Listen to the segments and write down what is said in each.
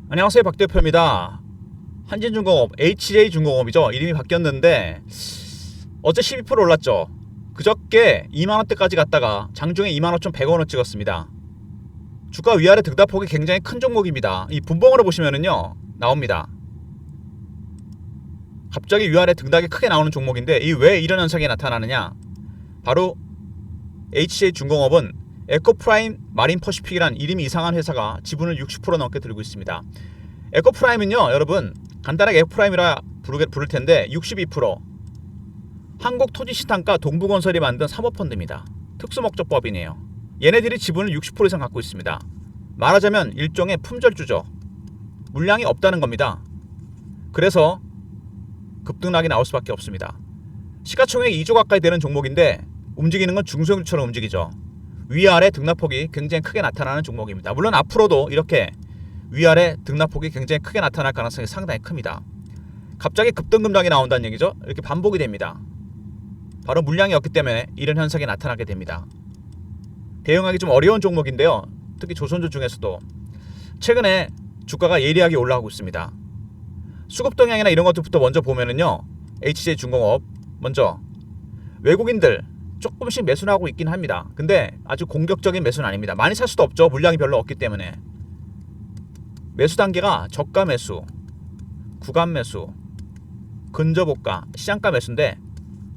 안녕하세요, 박 대표입니다. 한진중공업, HJ중공업이죠. 이름이 바뀌었는데 어제 12% 올랐죠. 그저께 2만원대까지 갔다가 장중에 25,100원을 찍었습니다. 주가 위아래 등락폭이 굉장히 큰 종목입니다. 이 분봉으로 보시면은요 나옵니다. 갑자기 위아래 등락이 크게 나오는 종목인데 이 왜 이런 현상이 나타나느냐, 바로 HJ중공업은 에코프라임 마린퍼시픽이란 이름이 이상한 회사가 지분을 60% 넘게 들고 있습니다. 에코프라임은요, 여러분 간단하게 에코프라임이라 부를 텐데 62%, 한국토지시장과 동부건설이 만든 사모펀드입니다. 특수목적법인이에요. 얘네들이 지분을 60% 이상 갖고 있습니다. 말하자면 일종의 품절주죠. 물량이 없다는 겁니다. 그래서 급등락이 나올 수밖에 없습니다. 시가총액이 2조 가까이 되는 종목인데 움직이는 건 중소형주처럼 움직이죠. 위아래 등락폭이 굉장히 크게 나타나는 종목입니다. 물론 앞으로도 이렇게 위아래 등락폭이 굉장히 크게 나타날 가능성이 상당히 큽니다. 갑자기 급등급락이 나온다는 얘기죠. 이렇게 반복이 됩니다. 바로 물량이 없기 때문에 이런 현상이 나타나게 됩니다. 대응하기 좀 어려운 종목인데요. 특히 조선주 중에서도 최근에 주가가 예리하게 올라가고 있습니다. 수급 동향이나 이런 것들부터 먼저 보면은요, HJ중공업 먼저 외국인들 조금씩 매수를 하고 있긴 합니다. 근데 아주 공격적인 매수는 아닙니다. 많이 살 수도 없죠. 물량이 별로 없기 때문에. 매수 단계가 저가 매수, 구간 매수, 근저고가, 시장가 매수인데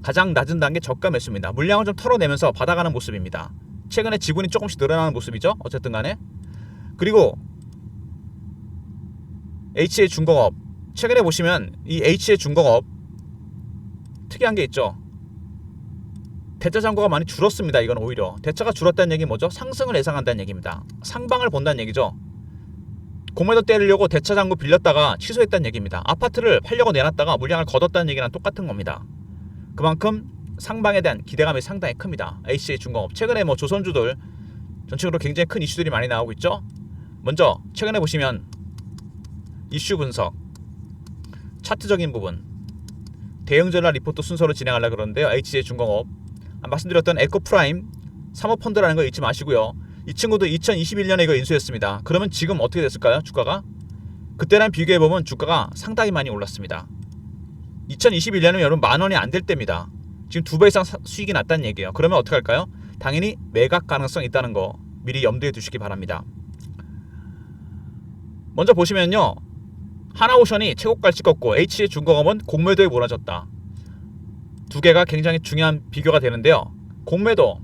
가장 낮은 단계 저가 매수입니다. 물량을 좀 털어내면서 받아가는 모습입니다. 최근에 지분이 조금씩 늘어나는 모습이죠. 어쨌든 간에. 그리고 HJ중공업, 최근에 보시면 이 HJ중공업 특이한 게 있죠. 대차 잔고가 많이 줄었습니다. 이건 오히려 대차가 줄었다는 얘기는 뭐죠? 상승을 예상한다는 얘기입니다. 상방을 본다는 얘기죠. 공매도 때리려고 대차 잔고 빌렸다가 취소했다는 얘기입니다. 아파트를 팔려고 내놨다가 물량을 걷었다는 얘기랑 똑같은 겁니다. 그만큼 상방에 대한 기대감이 상당히 큽니다. HJ중공업, 최근에 조선주들 전체적으로 굉장히 큰 이슈들이 많이 나오고 있죠. 먼저 최근에 보시면 이슈 분석, 차트적인 부분, 대응 전략 리포트 순서로 진행하려고 그러는데요. HJ중공업, 말씀드렸던 에코프라임 사모펀드라는 거 잊지 마시고요. 이 친구도 2021년에 이거 인수했습니다. 그러면 지금 어떻게 됐을까요? 주가가? 그때랑 비교해보면 주가가 상당히 많이 올랐습니다. 2021년은 여러분 만원이 안 될 때입니다. 지금 2배 이상 수익이 났다는 얘기예요. 그러면 어떻게 할까요? 당연히 매각 가능성이 있다는 거 미리 염두에 두시기 바랍니다. 먼저 보시면요, 하나오션이 최고가를 찍었고 HJ중공업은 공매도에 무너졌다. 두 개가 굉장히 중요한 비교가 되는데요. 공매도,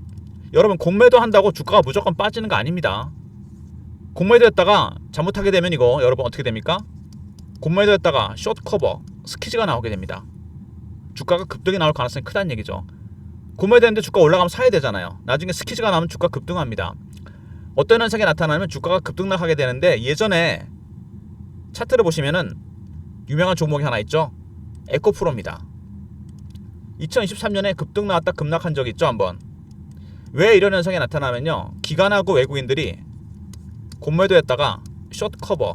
여러분 공매도 한다고 주가가 무조건 빠지는 거 아닙니다. 공매도했다가 잘못하게 되면 이거 여러분 어떻게 됩니까? 공매도했다가 숏커버, 스키즈가 나오게 됩니다. 주가가 급등이 나올 가능성이 크다는 얘기죠. 공매도했는데 주가 올라가면 사야 되잖아요. 나중에 스키즈가 나오면 주가 급등합니다. 어떤 현상이 나타나면 주가가 급등락하게 되는데, 예전에 차트를 보시면은 유명한 종목이 하나 있죠. 에코프로입니다. 2023년에 급등 나왔다 급락한 적이 있죠, 한번. 왜 이런 현상이 나타나면요, 기관하고 외국인들이 공매도했다가 숏커버,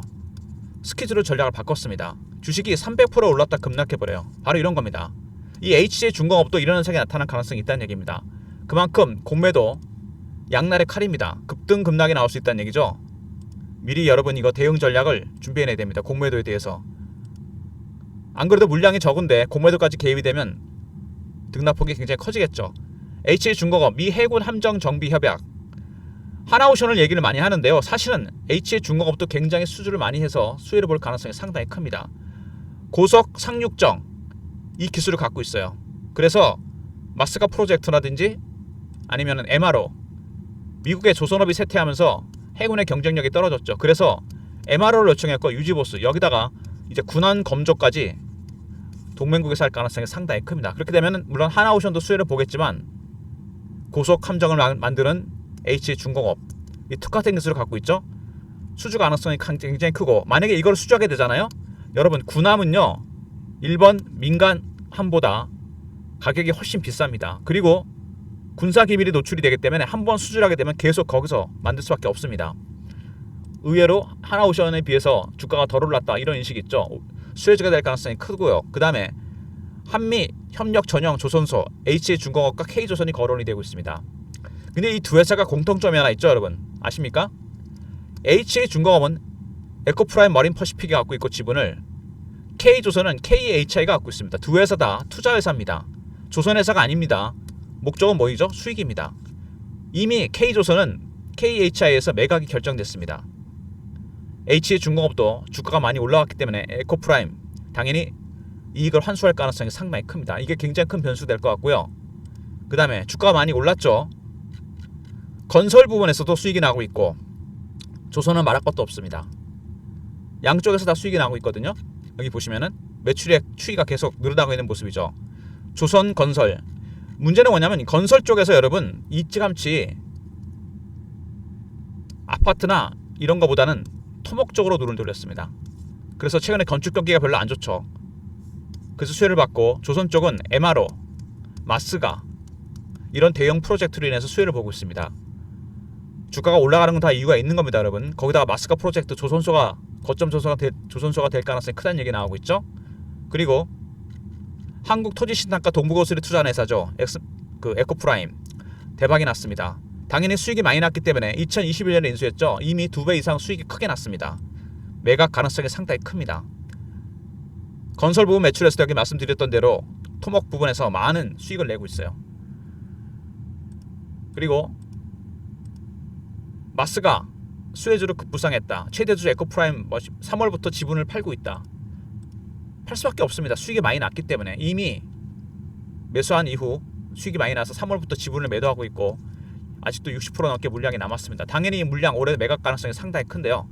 스키즈로 전략을 바꿨습니다. 주식이 300% 올랐다 급락해버려요. 바로 이런 겁니다. 이 HJ중공업도 이런 현상이 나타날 가능성이 있다는 얘기입니다. 그만큼 공매도 양날의 칼입니다. 급등 급락이 나올 수 있다는 얘기죠. 미리 여러분 이거 대응 전략을 준비해내야 됩니다. 공매도에 대해서. 안 그래도 물량이 적은데 공매도까지 개입이 되면 등락폭이 굉장히 커지겠죠. HJ중공업 미 해군 함정 정비 협약, 하나오션을 얘기를 많이 하는데요. 사실은 HJ중공업도 굉장히 수주를 많이 해서 수혜를 볼 가능성이 상당히 큽니다. 고속 상륙정, 이 기술을 갖고 있어요. 그래서 마스가 프로젝트라든지 아니면 MRO, 미국의 조선업이 쇠퇴하면서 해군의 경쟁력이 떨어졌죠. 그래서 MRO를 요청했고 유지보수, 여기다가 이제 군함 검조까지 동맹국에서 할 가능성이 상당히 큽니다. 그렇게 되면 물론 하나오션도 수혜를 보겠지만 고속 함정을 만드는 HJ중공업, 이 특화된 기술을 갖고 있죠. 수주 가능성이 굉장히 크고, 만약에 이걸 수주하게 되잖아요. 여러분 군함은요, 일본 민간 함보다 가격이 훨씬 비쌉니다. 그리고 군사 기밀이 노출이 되기 때문에 한번 수주를 하게 되면 계속 거기서 만들 수밖에 없습니다. 의외로 하나오션에 비해서 주가가 덜 올랐다, 이런 인식이 있죠. 수혜주가 될 가능성이 크고요. 그 다음에 한미 협력 전형 조선소, HJ중공업과 K조선이 거론이 되고 있습니다. 근데 이 두 회사가 공통점이 하나 있죠, 여러분. 아십니까? HJ중공업은 에코프라임 머린 퍼시픽이 갖고 있고 지분을 K조선은 KHI가 갖고 있습니다. 두 회사 다 투자회사입니다. 조선회사가 아닙니다. 목적은 뭐이죠? 수익입니다. 이미 K조선은 KHI에서 매각이 결정됐습니다. H중공업도 주가가 많이 올라왔기 때문에 에코프라임 당연히 이익을 환수할 가능성이 상당히 큽니다. 이게 굉장히 큰 변수 될 것 같고요. 그 다음에 주가가 많이 올랐죠. 건설 부분에서도 수익이 나고 있고 조선은 말할 것도 없습니다. 양쪽에서 다 수익이 나고 있거든요. 여기 보시면은 매출액 추이가 계속 늘어나고 있는 모습이죠. 조선건설 문제는 뭐냐면 건설 쪽에서 여러분 일찌감치 아파트나 이런 거보다는 토목적으로 눈을 돌렸습니다. 그래서 최근에 건축 경기가 별로 안 좋죠. 그래서 수혜를 받고 조선 쪽은 MRO, 마스가 이런 대형 프로젝트로 인해서 수혜를 보고 있습니다. 주가가 올라가는 건 다 이유가 있는 겁니다, 여러분. 거기다가 마스가 프로젝트 조선소가 거점 조선소가 될 가능성이 크다는 얘기 나오고 있죠. 그리고 한국토지신탁과 동부거슬에 투자한 회사죠. 에코프라임 대박이 났습니다. 당연히 수익이 많이 났기 때문에 2021년에 인수했죠. 이미 2배 이상 수익이 크게 났습니다. 매각 가능성이 상당히 큽니다. 건설 부분 매출에서도 여기 말씀드렸던 대로 토목 부분에서 많은 수익을 내고 있어요. 그리고 마스가 수혜주로 급부상했다. 최대주 에코프라임 3월부터 지분을 팔고 있다. 팔 수밖에 없습니다. 수익이 많이 났기 때문에 이미 매수한 이후 수익이 많이 나서 3월부터 지분을 매도하고 있고 아직도 60% 넘게 물량이 남았습니다. 당연히 이 물량 올해 매각 가능성이 상당히 큰데요.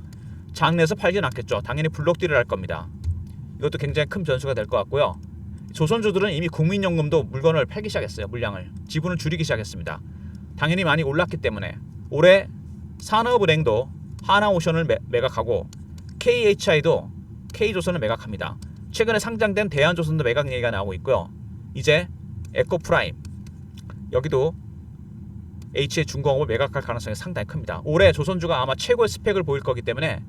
장내에서 팔지는 않겠죠. 당연히 블록딜을 할 겁니다. 이것도 굉장히 큰 변수가 될 것 같고요. 조선주들은 이미 국민연금도 물건을 팔기 시작했어요. 물량을 지분을 줄이기 시작했습니다. 당연히 많이 올랐기 때문에 올해 산업은행도 하나오션을 매각하고 KHI도 K조선을 매각합니다. 최근에 상장된 대한조선도 매각 얘기가 나오고 있고요. 이제 에코프라임 여기도 H중공업을 매각할 가능성이 상당히 큽니다. 올해 조선주가 아마 최고의 스펙을 보일 거기 때문에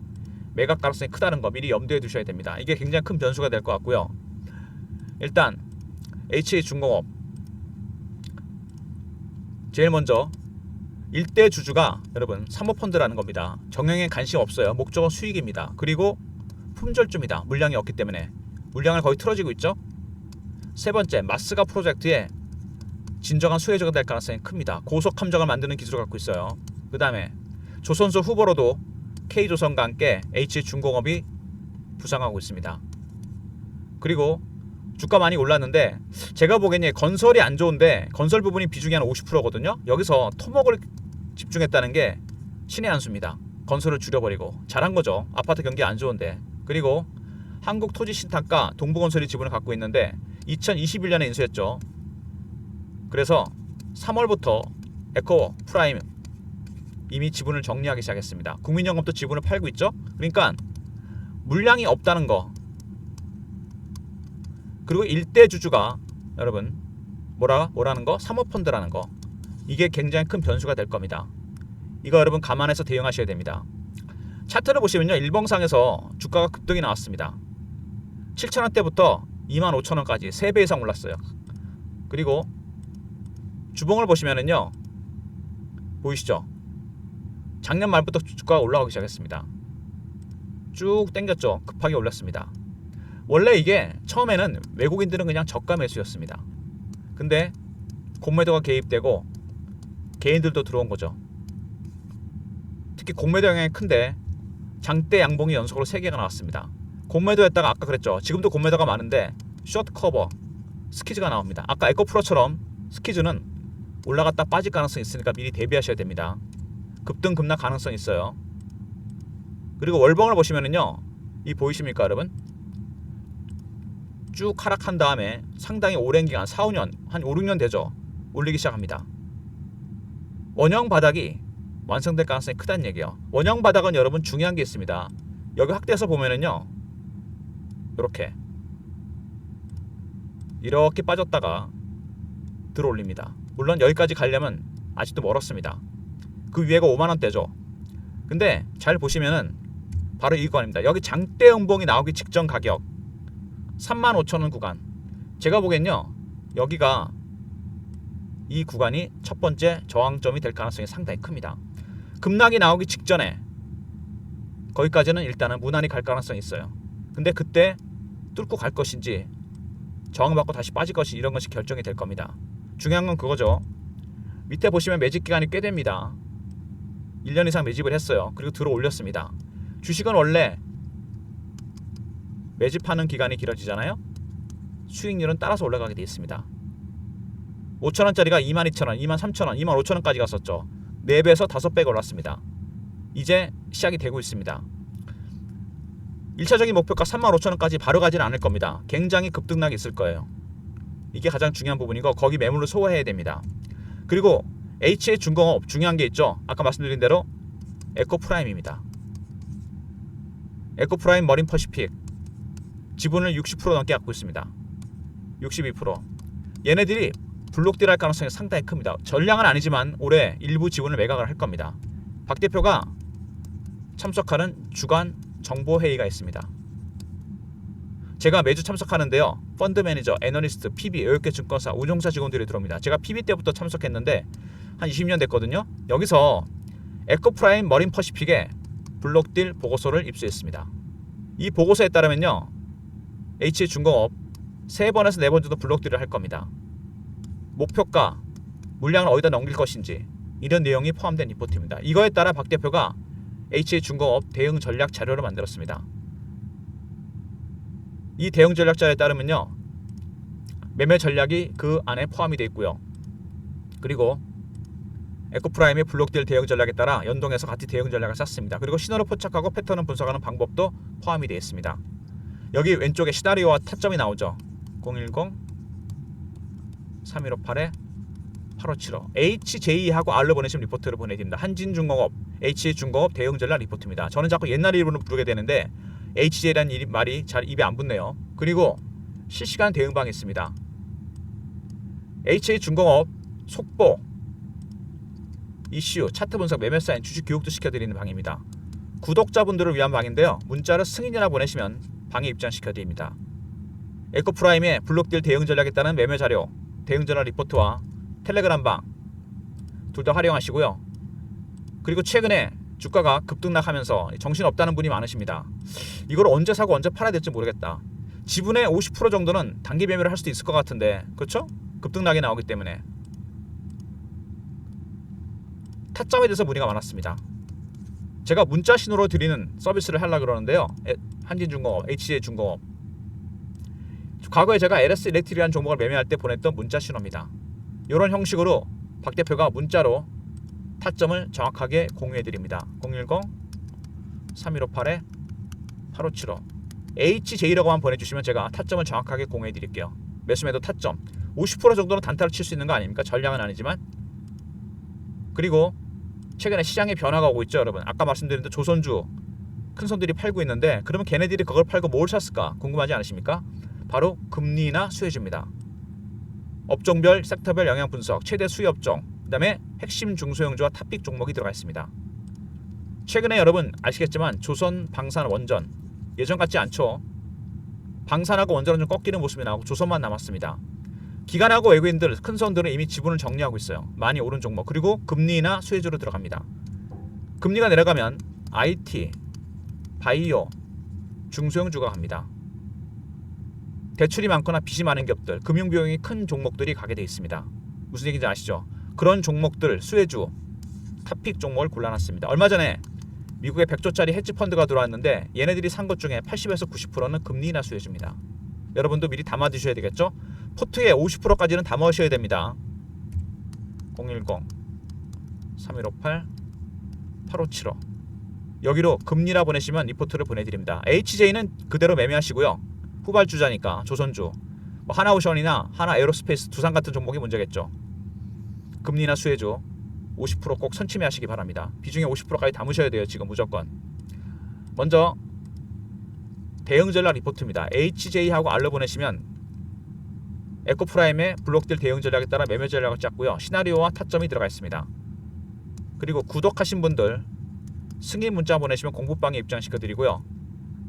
매각 가능성이 크다는 거 미리 염두에 두셔야 됩니다. 이게 굉장히 큰 변수가 될 것 같고요. 일단 H중공업 제일 먼저 일대 주주가 여러분 사모펀드라는 겁니다. 정형에 관심 없어요. 목적은 수익입니다. 그리고 품절주입니다. 물량이 없기 때문에 물량을 거의 틀어지고 있죠. 세 번째 마스가 프로젝트에 진정한 수혜주가 될 가능성이 큽니다. 고속 함정을 만드는 기술을 갖고 있어요. 그 다음에 조선소 후보로도 K조선과 함께 H중공업이 부상하고 있습니다. 그리고 주가 많이 올랐는데 제가 보기에는 건설이 안 좋은데 건설 부분이 비중이 한 50%거든요. 여기서 토목을 집중했다는 게 신의 한 수입니다. 건설을 줄여버리고 잘한 거죠. 아파트 경기 안 좋은데. 그리고 한국토지신탁과 동부건설이 지분을 갖고 있는데 2021년에 인수했죠. 그래서 3월부터 에코프라임 이미 지분을 정리하기 시작했습니다. 국민연금도 지분을 팔고 있죠. 그러니까 물량이 없다는 거. 그리고 일대 주주가 여러분 뭐라는 거? 사모펀드라는 거. 이게 굉장히 큰 변수가 될 겁니다. 이거 여러분 감안해서 대응하셔야 됩니다. 차트를 보시면요. 일봉상에서 주가가 급등이 나왔습니다. 7,000원대부터 25,000원까지 3배 이상 올랐어요. 그리고 주봉을 보시면은요. 보이시죠? 작년 말부터 주가가 올라가기 시작했습니다. 쭉 당겼죠. 급하게 올랐습니다. 원래 이게 처음에는 외국인들은 그냥 저가 매수였습니다. 근데 공매도가 개입되고 개인들도 들어온 거죠. 특히 공매도 영향이 큰데 장대 양봉이 연속으로 3개가 나왔습니다. 공매도했다가 아까 그랬죠. 지금도 공매도가 많은데 숏 커버 스키즈가 나옵니다. 아까 에코프로처럼 스키즈는 올라갔다 빠질 가능성이 있으니까 미리 대비하셔야 됩니다. 급등 급락 가능성이 있어요. 그리고 월봉을 보시면은요. 이 보이십니까 여러분? 쭉 하락한 다음에 상당히 오랜 기간 4, 5년 한 5, 6년 되죠. 올리기 시작합니다. 원형 바닥이 완성될 가능성이 크다는 얘기예요. 원형 바닥은 여러분 중요한 게 있습니다. 여기 확대해서 보면은요. 이렇게 빠졌다가 들어올립니다. 물론 여기까지 가려면 아직도 멀었습니다. 그 위에가 5만원대죠. 근데 잘 보시면은 바로 이 구간입니다. 여기 장대 음봉이 나오기 직전 가격 35,000원 구간. 제가 보기엔요. 여기가 이 구간이 첫 번째 저항점이 될 가능성이 상당히 큽니다. 급락이 나오기 직전에 거기까지는 일단은 무난히 갈 가능성이 있어요. 근데 그때 뚫고 갈 것인지 저항받고 다시 빠질 것인지 이런 것이 결정이 될 겁니다. 중요한 건 그거죠. 밑에 보시면 매집 기간이 꽤 됩니다. 1년 이상 매집을 했어요. 그리고 들어 올렸습니다. 주식은 원래 매집하는 기간이 길어지잖아요. 수익률은 따라서 올라가게 되어 있습니다. 5천원짜리가 22,000원, 23,000원, 25,000원까지 갔었죠. 4배에서 5배가 올랐습니다. 이제 시작이 되고 있습니다. 1차적인 목표가 35,000원까지 바로 가지는 않을 겁니다. 굉장히 급등락이 있을 거예요. 이게 가장 중요한 부분이고 거기 매물을 소화해야 됩니다. 그리고 H의 중공업 중요한 게 있죠. 아까 말씀드린 대로 에코프라임입니다. 에코프라임 머린퍼시픽 지분을 60% 넘게 갖고 있습니다. 62%. 얘네들이 블록딜할 가능성이 상당히 큽니다. 전량은 아니지만 올해 일부 지분을 매각을 할 겁니다. 박 대표가 참석하는 주간 정보회의가 있습니다. 제가 매주 참석하는데요. 펀드 매니저, 애널리스트, PB, 외국계 증권사, 운용사 직원들이 들어옵니다. 제가 PB 때부터 참석했는데 한 20년 됐거든요. 여기서 에코프라임 머린퍼시픽의 블록딜 보고서를 입수했습니다. 이 보고서에 따르면요. H중공업 3번에서 4번 정도 블록딜을 할 겁니다. 목표가, 물량을 어디다 넘길 것인지 이런 내용이 포함된 리포트입니다. 이거에 따라 박 대표가 H중공업 대응 전략 자료를 만들었습니다. 이 대응 전략 자료에 따르면요. 매매 전략이 그 안에 포함이 되어 있고요. 그리고 에코프라임의 블록딜 대응 전략에 따라 연동해서 같이 대응 전략을 짰습니다. 그리고 신호를 포착하고 패턴을 분석하는 방법도 포함이 되어 있습니다. 여기 왼쪽에 시나리오와 타점이 나오죠. 010-3158-8575 HJ하고 R로 보내시면 리포트를 보내드립니다. 한진중공업 H중공업 대응 전략 리포트입니다. 저는 자꾸 옛날 이름으로 부르게 되는데 HJ라는 말이 잘 입에 안 붙네요. 그리고 실시간 대응방이 있습니다. H중공업 속보, 이슈, 차트 분석, 매매 사인, 주식 교육도 시켜드리는 방입니다. 구독자분들을 위한 방인데요. 문자로 승인이나 보내시면 방에 입장시켜드립니다. 에코프라임의 블록딜 대응 전략에 따른 매매 자료, 대응 전략 리포트와 텔레그램 방 둘 다 활용하시고요. 그리고 최근에 주가가 급등락하면서 정신없다는 분이 많으십니다. 이걸 언제 사고 언제 팔아야 될지 모르겠다. 지분의 50% 정도는 단기 매매를 할 수도 있을 것 같은데, 그렇죠? 급등락이 나오기 때문에 타점에 대해서 문의가 많았습니다. 제가 문자 신호로 드리는 서비스를 하려고 그러는데요. 한진중공업, HJ중공업. 과거에 제가 LS 일렉트릭이라는 종목을 매매할 때 보냈던 문자 신호입니다. 이런 형식으로 박 대표가 문자로 타점을 정확하게 공유해 드립니다. 010-3158-8575 HJ라고만 보내주시면 제가 타점을 정확하게 공유해 드릴게요. 매수매도 타점 50% 정도는 단타를 칠 수 있는 거 아닙니까? 전량은 아니지만. 그리고 최근에 시장에 변화가 오고 있죠, 여러분. 아까 말씀드린 대로 조선주 큰 손들이 팔고 있는데, 그러면 걔네들이 그걸 팔고 뭘 샀을까 궁금하지 않으십니까? 바로 금리나 수혜주입니다. 업종별, 섹터별 영향 분석, 최대 수혜 업종, 그 다음에 핵심 중소형주와 탑픽 종목이 들어가 있습니다. 최근에 여러분 아시겠지만 조선, 방산, 원전 예전 같지 않죠. 방산하고 원전은 좀 꺾이는 모습이 나오고 조선만 남았습니다. 기관하고 외국인들, 큰 손들은 이미 지분을 정리하고 있어요. 많이 오른 종목. 그리고 금리나 수혜주로 들어갑니다. 금리가 내려가면 IT, 바이오, 중소형주가 갑니다. 대출이 많거나 빚이 많은 기업들, 금융비용이 큰 종목들이 가게 되어 있습니다. 무슨 얘기인지 아시죠? 그런 종목들, 수혜주, 탑픽 종목을 골라놨습니다. 얼마 전에 미국의 100조짜리 헤지펀드가 들어왔는데 얘네들이 산 것 중에 80에서 90%는 금리나 수혜주입니다. 여러분도 미리 담아두셔야 되겠죠? 포트에 50%까지는 담아오셔야 됩니다. 010-3158-8575 여기로 금리라 보내시면 리포트를 보내드립니다. HJ는 그대로 매매하시고요. 후발주자니까 조선주, 뭐 하나오션이나 하나에어로스페이스, 두산 같은 종목이 문제겠죠. 금리나 수혜주 50%꼭 선침해하시기 바랍니다. 비중의 50%까지 담으셔야 돼요. 지금 무조건. 먼저 대응 전략 리포트입니다. HJ하고 R로 보내시면 에코프라임의 블록딜 대응 전략에 따라 매매 전략을 짰고요. 시나리오와 타점이 들어가 있습니다. 그리고 구독하신 분들 승인 문자 보내시면 공부방에 입장시켜드리고요.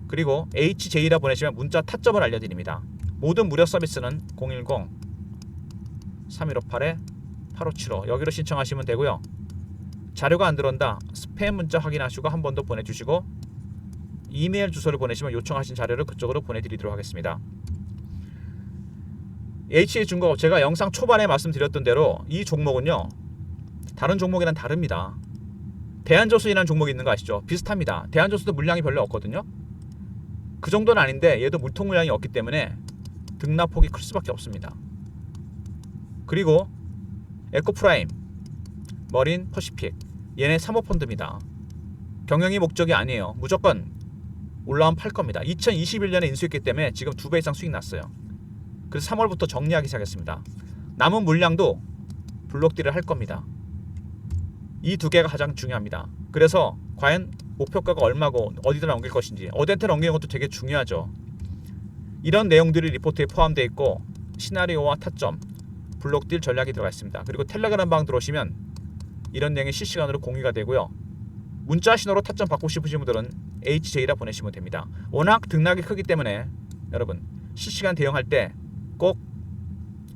그리고 HJ라 보내시면 문자 타점을 알려드립니다. 모든 무료 서비스는 010-3158-8575 여기로 신청하시면 되고요. 자료가 안 들어온다, 스팸 문자 확인하시고 한 번 더 보내주시고 이메일 주소를 보내시면 요청하신 자료를 그쪽으로 보내드리도록 하겠습니다. HJ중공업, 제가 영상 초반에 말씀드렸던 대로 이 종목은요 다른 종목이랑 다릅니다. 대한조선이라는 종목이 있는 거 아시죠? 비슷합니다. 대한조선도 물량이 별로 없거든요. 그 정도는 아닌데 얘도 물통 물량이 없기 때문에 등락폭이 클 수밖에 없습니다. 그리고 에코프라임, 머린 퍼시픽, 얘네 사모펀드입니다. 경영이 목적이 아니에요. 무조건 올라오면 팔 겁니다. 2021년에 인수했기 때문에 지금 2배 이상 수익 났어요. 그래서 3월부터 정리하기 시작했습니다. 남은 물량도 블록딜을 할 겁니다. 이 두 개가 가장 중요합니다. 그래서 과연 목표가가 얼마고 어디다 넘길 것인지, 어디한테 넘기는 것도 되게 중요하죠. 이런 내용들이 리포트에 포함되어 있고 시나리오와 타점, 블록딜 전략이 들어가 있습니다. 그리고 텔레그램 방 들어오시면 이런 내용이 실시간으로 공유가 되고요. 문자 신호로 타점 받고 싶으신 분들은 HJ라 보내시면 됩니다. 워낙 등락이 크기 때문에 여러분 실시간 대응할 때 꼭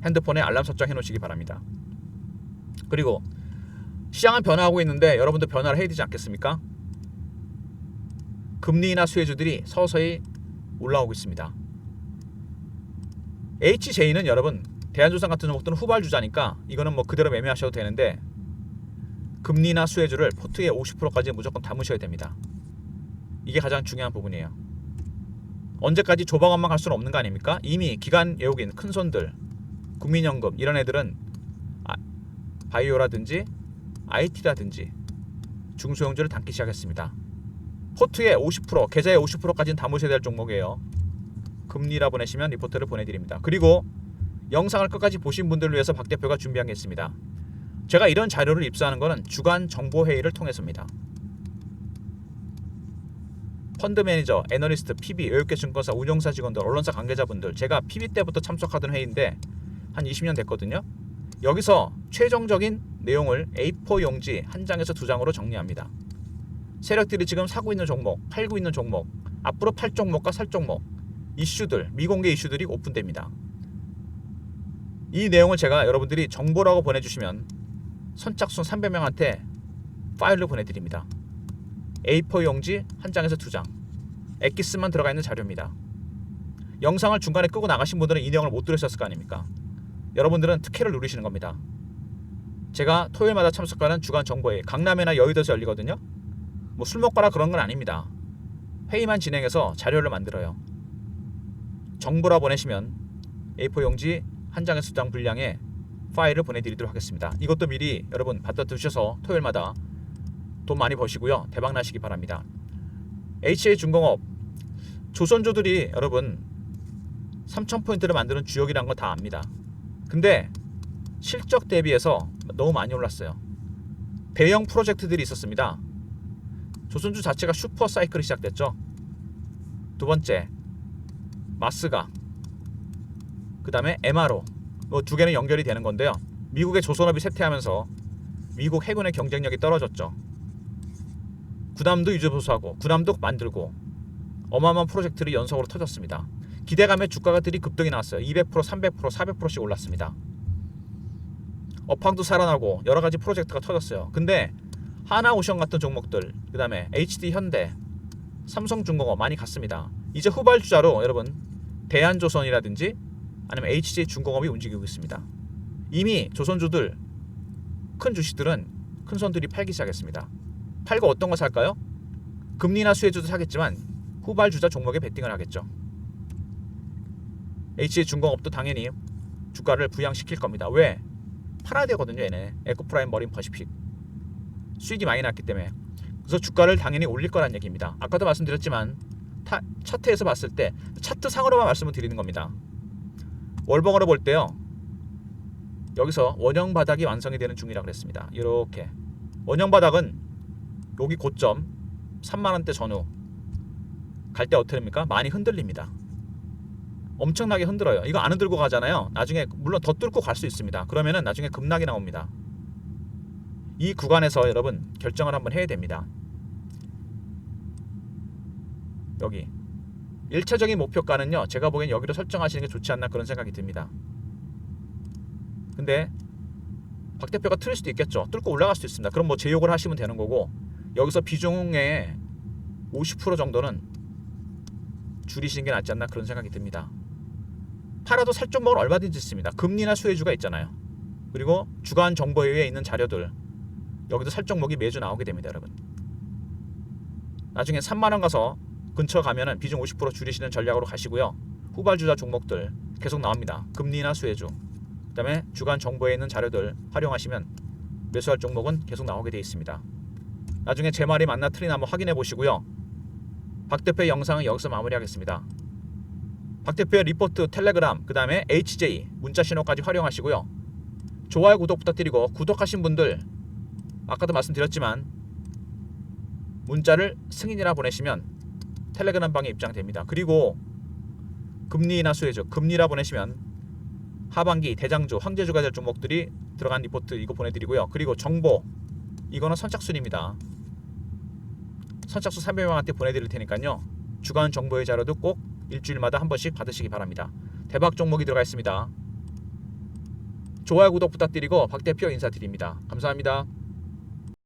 핸드폰에 알람 설정 해놓으시기 바랍니다. 그리고 시장은 변화하고 있는데 여러분도 변화를 해야 되지 않겠습니까? 금리나 수혜주들이 서서히 올라오고 있습니다. HJ는 여러분 대한조선 같은 종목들은 후발주자니까 이거는 뭐 그대로 매매하셔도 되는데 금리나 수혜주를 포트에 50%까지 무조건 담으셔야 됩니다. 이게 가장 중요한 부분이에요. 언제까지 조방원만 갈 수는 없는 거 아닙니까? 이미 기관 외국인 큰손들, 국민연금 이런 애들은 바이오라든지 IT라든지 중소형주를 담기 시작했습니다. 포트에 50%, 계좌에 50%까지는 담으셔야 될 종목이에요. 금리라 보내시면 리포트를 보내드립니다. 그리고 영상을 끝까지 보신 분들을 위해서 박 대표가 준비한 게 있습니다. 제가 이런 자료를 입수하는 것은 주간 정보회의를 통해서입니다. 펀드 매니저, 애널리스트, PB, 외국계 증권사, 운용사 직원들, 언론사 관계자분들, 제가 PB 때부터 참석하던 회의인데 한 20년 됐거든요. 여기서 최종적인 내용을 A4 용지 한 장에서 2장으로 정리합니다. 세력들이 지금 사고 있는 종목, 팔고 있는 종목, 앞으로 팔 종목과 살 종목, 이슈들, 미공개 이슈들이 오픈됩니다. 이 내용을 제가 여러분들이 정보라고 보내주시면 선착순 300명한테 파일로 보내드립니다. A4 용지 한 장에서 2장, 엑기스만 들어가 있는 자료입니다. 영상을 중간에 끄고 나가신 분들은 이 내용을 못 들으셨을 거 아닙니까? 여러분들은 특혜를 누리시는 겁니다. 제가 토요일마다 참석하는 주간 정보회의, 강남이나 여의도에서 열리거든요. 뭐 술 먹거나 그런 건 아닙니다. 회의만 진행해서 자료를 만들어요. 정보라 보내시면 A4 용지 한 장에서 2장 분량의 파일을 보내드리도록 하겠습니다. 이것도 미리 여러분 받아 두셔서 토요일마다 돈 많이 버시고요. 대박 나시기 바랍니다. HJ중공업, 조선주들이 여러분 3,000포인트를 만드는 주역이란 건 다 압니다. 근데 실적 대비해서 너무 많이 올랐어요. 대형 프로젝트들이 있었습니다. 조선주 자체가 슈퍼 사이클이 시작됐죠. 두 번째, 마스가, 그 다음에 MRO, 두 개는 연결이 되는 건데요. 미국의 조선업이 쇠퇴하면서 미국 해군의 경쟁력이 떨어졌죠. 구담도 유지보수하고 구담도 만들고 어마어마한 프로젝트들이 연속으로 터졌습니다. 기대감에 주가들이 급등이 나왔어요. 200%, 300%, 400%씩 올랐습니다. 업황도 살아나고 여러 가지 프로젝트가 터졌어요. 근데 하나오션 같은 종목들, 그 다음에 HD 현대, 삼성중공업 많이 갔습니다. 이제 후발주자로 여러분 대한조선이라든지 아니면 HJ중공업이 움직이고 있습니다. 이미 조선주들, 큰 주식들은 큰 손들이 팔기 시작했습니다. 팔고 어떤 거 살까요? 금리나 수혜주도 사겠지만 후발주자 종목에 베팅을 하겠죠. HJ중공업도 당연히 주가를 부양시킬 겁니다. 왜? 팔아야 되거든요. 얘네 에코프라임, 머린 퍼시픽 수익이 많이 났기 때문에. 그래서 주가를 당연히 올릴 거란 얘기입니다. 아까도 말씀드렸지만 차트에서 봤을 때 차트 상으로만 말씀을 드리는 겁니다. 월봉으로 볼 때요, 여기서 원형 바닥이 완성이 되는 중이라고 그랬습니다. 이렇게 원형 바닥은 여기 고점 3만원대 전후 갈 때 어떻게 됩니까? 많이 흔들립니다. 엄청나게 흔들어요. 이거 안 흔들고 가잖아요. 나중에 물론 더 뚫고 갈 수 있습니다. 그러면은 나중에 급락이 나옵니다. 이 구간에서 여러분 결정을 한번 해야 됩니다. 여기 1차적인 목표가는요, 제가 보기엔 여기로 설정하시는 게 좋지 않나 그런 생각이 듭니다. 근데 박 대표가 틀릴 수도 있겠죠. 뚫고 올라갈 수도 있습니다. 그럼 뭐 제욕을 하시면 되는 거고, 여기서 비중의 50% 정도는 줄이시는 게 낫지 않나 그런 생각이 듭니다. 팔아도 살 종목은 얼마든지 있습니다. 금리나 수혜주가 있잖아요. 그리고 주간 정보회의에 있는 자료들, 여기도 살 종목이 매주 나오게 됩니다, 여러분. 나중에 3만원 가서 근처 가면은 비중 50% 줄이시는 전략으로 가시고요. 후발주자 종목들 계속 나옵니다. 금리나 수혜주, 그 다음에 주간 정보에 있는 자료들 활용하시면 매수할 종목은 계속 나오게 되어 있습니다. 나중에 제 말이 맞나 틀리나 한번 확인해 보시고요. 박 대표의 영상은 여기서 마무리하겠습니다. 박 대표의 리포트, 텔레그램, 그 다음에 HJ 문자 신호까지 활용하시고요. 좋아요, 구독 부탁드리고, 구독하신 분들 아까도 말씀드렸지만 문자를 승인이라 보내시면 텔레그램 방에 입장됩니다. 그리고 금리나 수혜주, 금리라 보내시면 하반기 대장주, 황제주가 될 종목들이 들어간 리포트 이거 보내드리고요. 그리고 정보, 이거는 선착순입니다. 선착순 300명한테 보내드릴 테니까요. 주간 정보의 자료도 꼭 일주일마다 한 번씩 받으시기 바랍니다. 대박 종목이 들어가 있습니다. 좋아요, 구독 부탁드리고 박 대표 인사드립니다. 감사합니다.